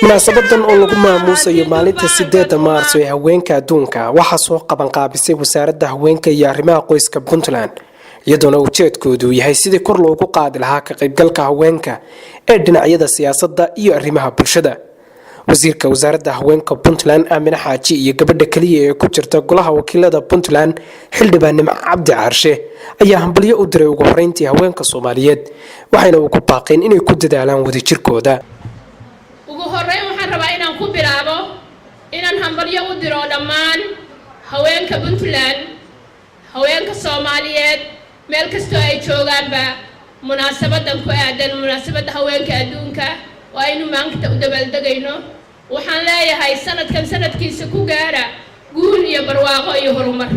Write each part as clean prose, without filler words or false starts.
munaasabadan oo lagu maamuusayo maalinta 8 Maarso ee haweenka adduunka waxaa soo qaban qaabisay wasaaradda haweenka iyo arrimaha qoyska Puntland iyadoona ujeedkoodu yahay sidii kor loogu qaadi lahaa ka qaybgalka haweenka ee dhinacyada siyaasadda iyo arrimaha bulshada. wasiirka wasaaradda haweenka Puntland Aamina Xaaji iyo gabadha kaliya ee ku jirta golaha wakiilada Puntland Xildhibaan Nimco Cabdi Caarshe ayaa hambalyo u diray ugu horeyntii haweenka Soomaaliyeed waxayna ugu baaqeen inay ku dadaalaan wadajirkooda. ugu horeyn waxaan rabaa inaan ku bilaabo inaan hambalyo u diro dhammaan haweenka Puntland haweenka Soomaaliyeed meel kasta ay joogaanba munaasabadan ku aadan munaasabada haweenka adduunka waa inuu maanta u dabaaldegayno waxaan leeyahay sanadkan sanadkiisa ku gaara guul iyo barwaaqo iyo horumar.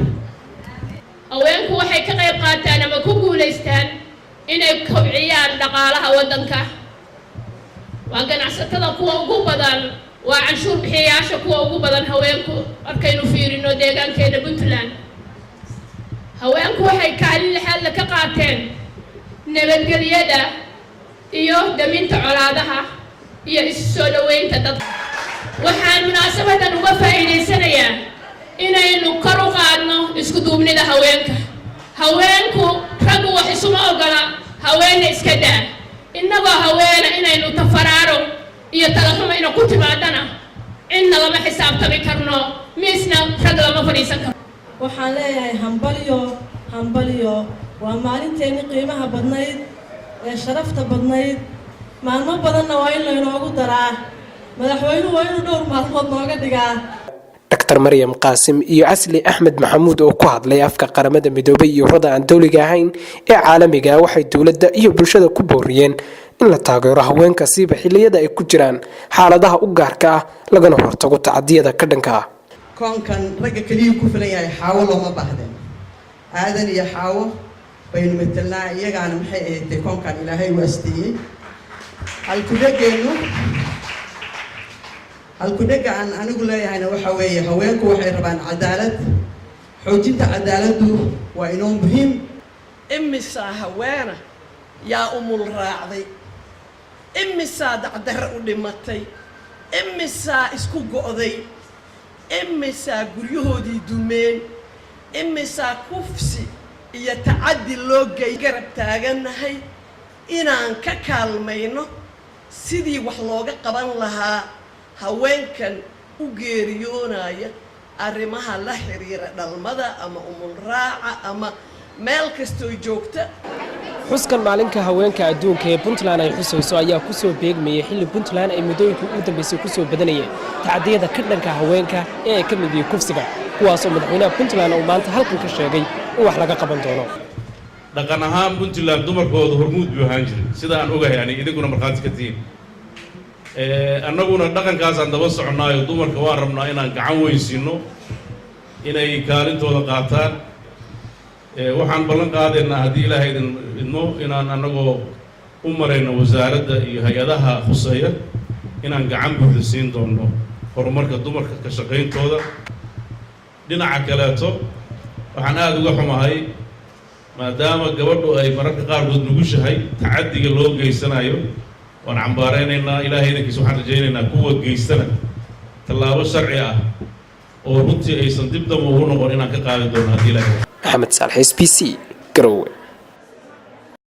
haweenku waxay ka qayb qaataan ama ku guuleystaan inay kobciyaan dhaqaalaha wadanka. waa ganacsatada kuwa ugu badan waa canshuur bixiyayaasha kuwa ugu badan haweenku markaynu fiirino deegaankeena Puntland. haweenku waxay kaalin lixaad ka qaateen nabadgelyada iyo daminta colaadaha iyo isu soo dhaweynta dadka. waxaan munaasabadan uga faa'iideysanayaa inaynu kor u qaadno isku duubnida haweenka. haweenku raggu wax isuma ogola haweenna iska daa innagoo haweena inaynu tafaraaro iyo talaxuma ina ku timaadana inna lama xisaabtami karno miisna rag lama fadhiisan karno. waxaan leeyahay hambalyo waa maalinteeni qiimaha badnayd ee sharafta badnayd maalmo badanna waa in laynoogu daraa madaxweynuhu waa inuu dhowr maalmood nooga dhigaa. Dr. Maryam Qaasim iyo Asli Axmed Maxamuud oo ku hadlay afka qaramada midoobay iyo ururada aan dawliga ahayn ee caalamiga waxay dawladda iyo bulshada ku booriyeen in la taageero haweenka siiba xilliyada ay ku jiraan xaaladaha u gaarka ah lagana hortago tacadiyada ka dhanka ah. koonkan ragga kaliya ku filan yahay xaawo looma baahdeen aadan iyo xaawo baynu metelnaa iyagaana maxay ahayd koonkan ilaahay waastiyey halkudhega aan anigu leeyahayna waxa weeye haweenku waxay rabaan cadaalad xoojinta cadaaladdu waa inoo muhiim. imisaa haweena yaa umul raacday imisaa dacdara u dhimatay imisaa isku go'day imisaa guryahoodii dumeen imisaa kufsi iyo tacaddi loo gey garab taaganahay inaan ka kaalmayno sidii wax looga qaban lahaa haweenkan u geeriyoonaya arrimaha la xiriira dhalmada ama umul raaca ama meel kastoo joogta. xuskan maalinka haweenka adduunka ee Puntland ay xusayso ayaa ku soo beegmayay xilli Puntland ay muddooyinka ugu dambeysay ku soo badanayeen tacadiyada ka dhanka haweenka ee ay ka mid yihiin kufsiga kuwaas oo madaxweynaha Puntland uu maanta halkan ka sheegay in wax laga qaban doono. dhaqan ahaan Puntland dumarkooda hormuud buu ahaan jiray sida aan ogahay ani idinkuna markhaati ka tihiin. annaguna dhaqankaasaan daba soconaayo dumarka waan rabnaa inaan gacan weysiino inay kaalintooda qaataan. waxaan ballan qaadaynaa haddii ilaahay idmo inaan annagoo u marayno wasaaradda iyo hay-adaha khuseeya inaan gacan buuxda siin doono horumarka dumarka ka shaqayntooda. dhinaca kaleeto waxaan aada uga xumahay maadaama gabadhu ay mararka qaarkood nugushahay tacaddiga loo geysanayo waan cambaaraynaynaa ilaahay idinkiisa waxaan rajaynaynaa kuwa geystana tallaabo sharci ah oo runtii aysan dib damba ugu noqon inaan ka qaadi doono haddii ilaahay. Maxamed Saleh SPC Garowe.